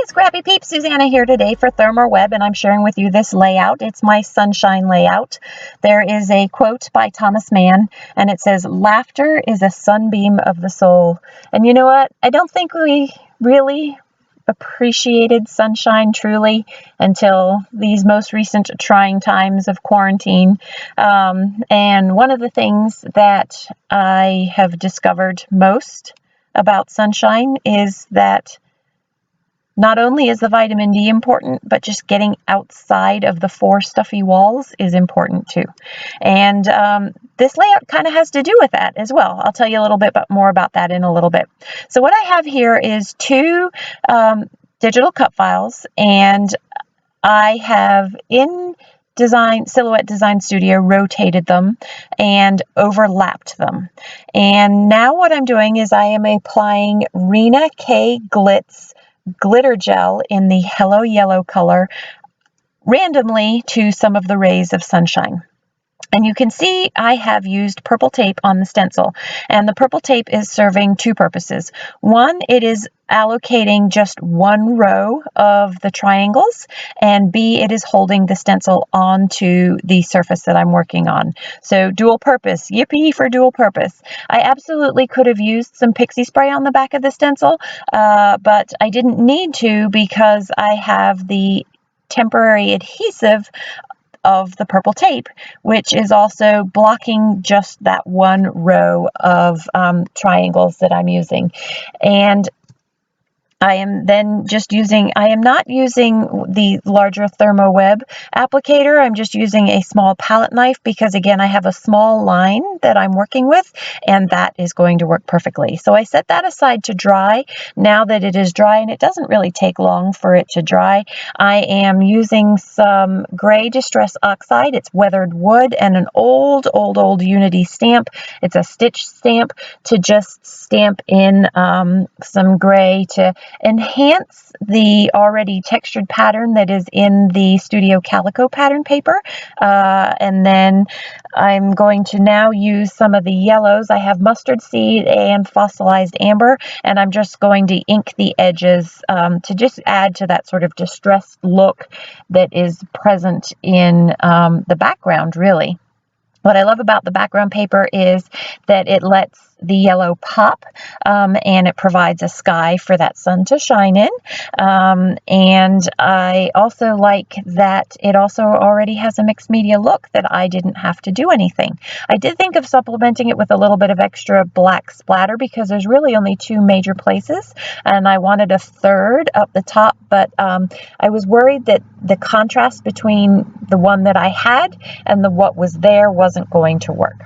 Scrappy Peeps, Susanna here today for ThermOWeb, and I'm sharing with you this layout. It's my sunshine layout. There is a quote by Thomas Mann, and it says, "Laughter is a sunbeam of the soul." And you know what? I don't think we really appreciated sunshine truly until these most recent trying times of quarantine. And one of the things that I have discovered most about sunshine is that not only is the vitamin D important, but just getting outside of the four stuffy walls is important too. And this layout kind of has to do with that as well. I'll tell you a little bit more about that in a little bit. So what I have here is two digital cut files, and I have in Silhouette Design Studio rotated them and overlapped them. And now what I'm doing is I am applying Rina K Glitz glitter gel in the Hello Yellow color randomly to some of the rays of sunshine. And you can see I have used purple tape on the stencil, and the purple tape is serving two purposes. One, it is allocating just one row of the triangles, and B, it is holding the stencil onto the surface that I'm working on. So dual purpose, yippee for dual purpose. I absolutely could have used some pixie spray on the back of the stencil, but I didn't need to because I have the temporary adhesive of the purple tape, which is also blocking just that one row of triangles that I'm using. And I am then just I am not using the larger ThermOWeb applicator. I'm just using a small palette knife because, again, I have a small line that I'm working with, and that is going to work perfectly. So I set that aside to dry. Now that it is dry, and it doesn't really take long for it to dry, I am using some gray Distress Oxide. It's weathered wood and an old Unity stamp. It's a stitch stamp to just stamp in some gray to enhance the already textured pattern that is in the Studio Calico pattern paper. And then I'm going to now use some of the yellows. I have mustard seed and fossilized amber, and I'm just going to ink the edges to just add to that sort of distressed look that is present in the background, really. What I love about the background paper is that it lets the yellow pop, and it provides a sky for that sun to shine in. And I also like that it also already has a mixed media look that I didn't have to do anything. I did think of supplementing it with a little bit of extra black splatter because there's really only two major places, and I wanted a third up the top, but I was worried that the contrast between the one that I had and what was there wasn't going to work.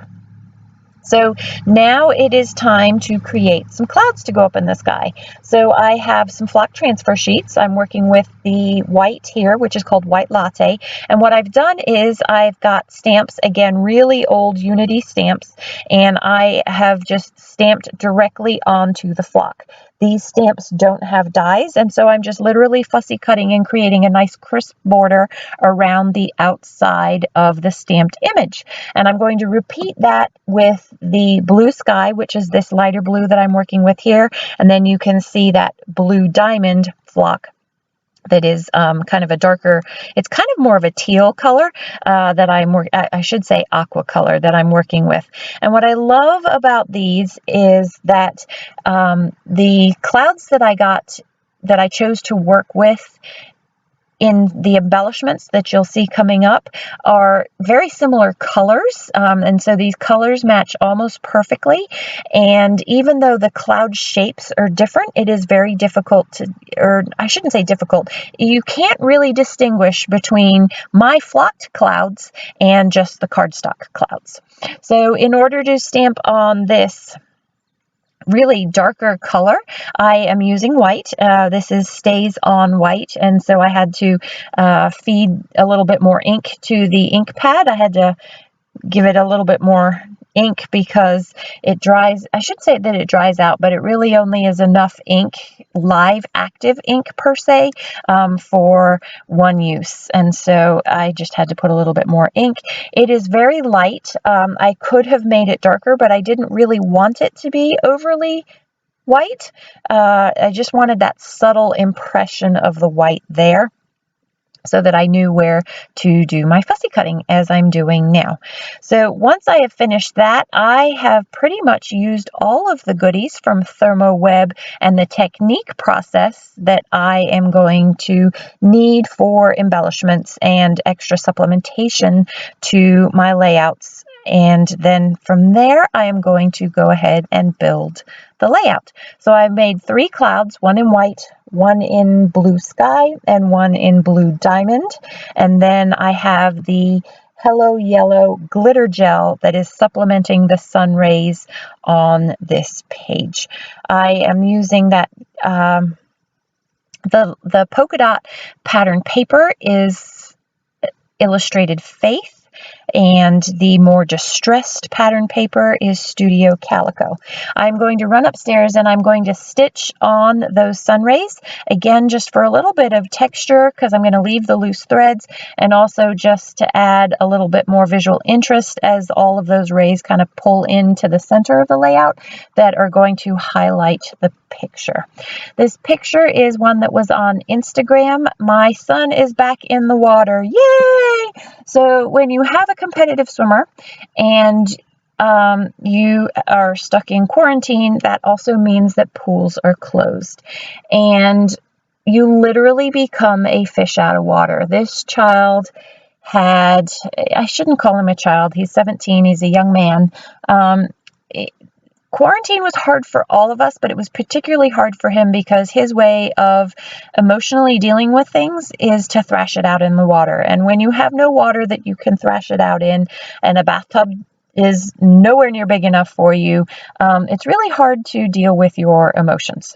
So now it is time to create some clouds to go up in the sky. So I have some flock transfer sheets. I'm working with the white here, which is called White Latte. And what I've done is I've got stamps, again, really old Unity stamps, and I have just stamped directly onto the flock. These stamps don't have dies, and so I'm just literally fussy cutting and creating a nice crisp border around the outside of the stamped image. And I'm going to repeat that with the blue sky, which is this lighter blue that I'm working with here. And then you can see that blue diamond flock that is kind of a darker, it's kind of more of a teal color that I should say aqua color that I'm working with. And what I love about these is that the clouds that I chose to work with in the embellishments that you'll see coming up are very similar colors, and so these colors match almost perfectly. And even though the cloud shapes are different, it is very difficult or I shouldn't say difficult, you can't really distinguish between my flocked clouds and just the cardstock clouds. So in order to stamp on this really darker color, I am using white. This is Stays On White, and so I had to feed a little bit more ink to the ink pad. I had to give it a little bit more ink because it dries. I should say that it dries out, but it really only is enough ink, live active ink per se, for one use. And so I just had to put a little bit more ink. It is very light. I could have made it darker, but I didn't really want it to be overly white. I just wanted that subtle impression of the white there, so that I knew where to do my fussy cutting as I'm doing now. So once I have finished that, I have pretty much used all of the goodies from ThermOWeb and the technique process that I am going to need for embellishments and extra supplementation to my layouts. And then from there, I am going to go ahead and build the layout. So I've made 3 clouds, one in white, one in blue sky, and one in blue diamond. And then I have the Hello Yellow glitter gel that is supplementing the sun rays on this page. I am using that, the polka dot pattern paper is Illustrated Faith, and the more distressed pattern paper is Studio Calico. I'm going to run upstairs and I'm going to stitch on those sun rays, again just for a little bit of texture because I'm going to leave the loose threads, and also just to add a little bit more visual interest as all of those rays kind of pull into the center of the layout that are going to highlight the picture. This picture is one that was on Instagram. My son is back in the water. Yay! So when you have a competitive swimmer and you are stuck in quarantine, that also means that pools are closed. And you literally become a fish out of water. This child had, I shouldn't call him a child, he's 17, he's a young man. Quarantine was hard for all of us, but it was particularly hard for him because his way of emotionally dealing with things is to thrash it out in the water. And when you have no water that you can thrash it out in, and a bathtub is nowhere near big enough for you, it's really hard to deal with your emotions.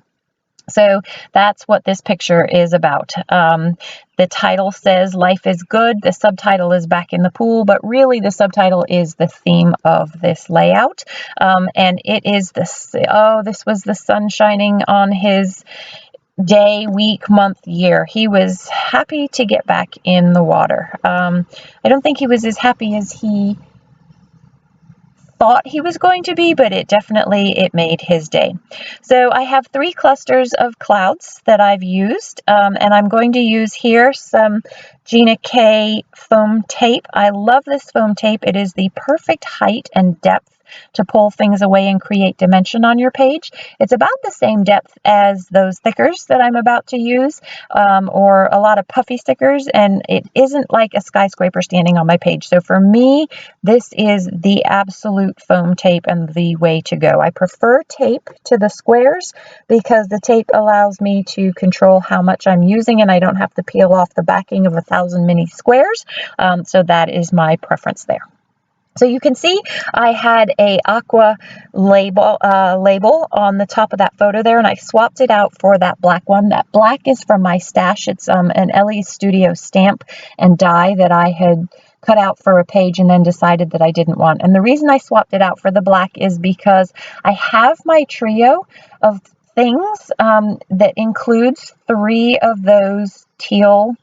So that's what this picture is about. The title says Life is Good. The subtitle is Back in the Pool, but really the subtitle is the theme of this layout. And it is this, this was the sun shining on his day, week, month, year. He was happy to get back in the water. I don't think he was as happy as he thought he was going to be, but it made his day. So I have 3 clusters of clouds that I've used, and I'm going to use here some Gina K foam tape. I love this foam tape. It is the perfect height and depth to pull things away and create dimension on your page. It's about the same depth as those thickers that I'm about to use, or a lot of puffy stickers, and it isn't like a skyscraper standing on my page. So for me, this is the absolute foam tape and the way to go. I prefer tape to the squares because the tape allows me to control how much I'm using, and I don't have to peel off the backing of 1,000 mini squares. So that is my preference there. So you can see I had a aqua label on the top of that photo there, and I swapped it out for that black one. That black is from my stash. It's an Ellie's Studio stamp and die that I had cut out for a page and then decided that I didn't want. And the reason I swapped it out for the black is because I have my trio of things that includes 3 of those teal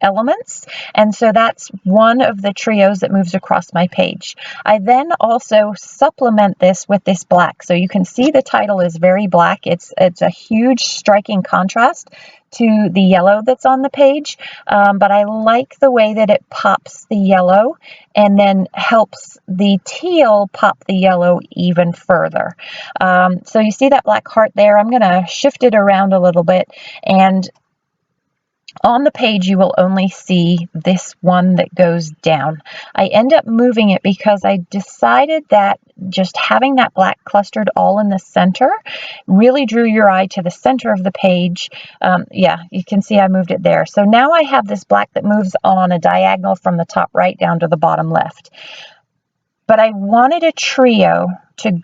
elements, and so that's one of the trios that moves across my page. I then also supplement this with this black, so you can see the title is very black. It's a huge striking contrast to the yellow that's on the page, but I like the way that it pops the yellow and then helps the teal pop the yellow even further. So you see that black heart there. I'm going to shift it around a little bit, and on the page, you will only see this one that goes down. I end up moving it because I decided that just having that black clustered all in the center really drew your eye to the center of the page. Yeah, you can see I moved it there. So now I have this black that moves on a diagonal from the top right down to the bottom left. But I wanted a trio to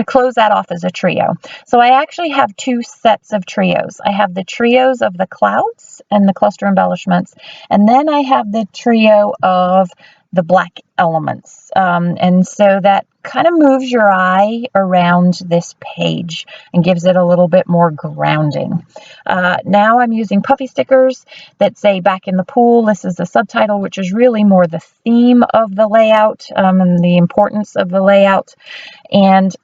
close that off as a trio. So I actually have 2 sets of trios. I have the trios of the clouds and the cluster embellishments, and then I have the trio of the black elements. And so that kind of moves your eye around this page and gives it a little bit more grounding. Now I'm using puffy stickers that say Back in the Pool. This is the subtitle, which is really more the theme of the layout and the importance of the layout. And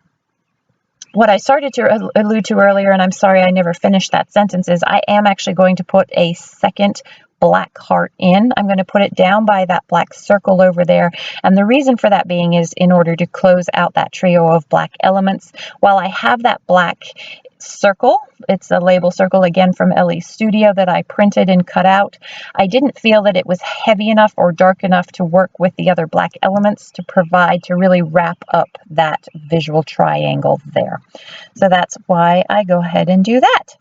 what I started to allude to earlier, and I'm sorry I never finished that sentence, is I am actually going to put a second black heart in. I'm going to put it down by that black circle over there. And the reason for that being is in order to close out that trio of black elements. While I have that black circle, it's a label circle again from LE Studio that I printed and cut out, I didn't feel that it was heavy enough or dark enough to work with the other black elements to provide, to really wrap up that visual triangle there. So that's why I go ahead and do that.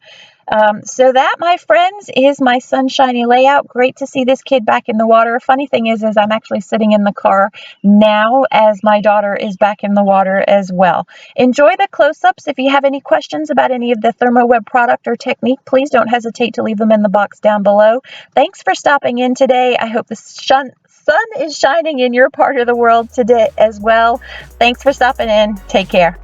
So that, my friends, is my sunshiny layout. Great to see this kid back in the water. Funny thing is I'm actually sitting in the car now as my daughter is back in the water as well. Enjoy the close-ups. If you have any questions about any of the ThermOWeb product or technique, please don't hesitate to leave them in the box down below. Thanks for stopping in today. I hope the sun is shining in your part of the world today as well. Thanks for stopping in. Take care.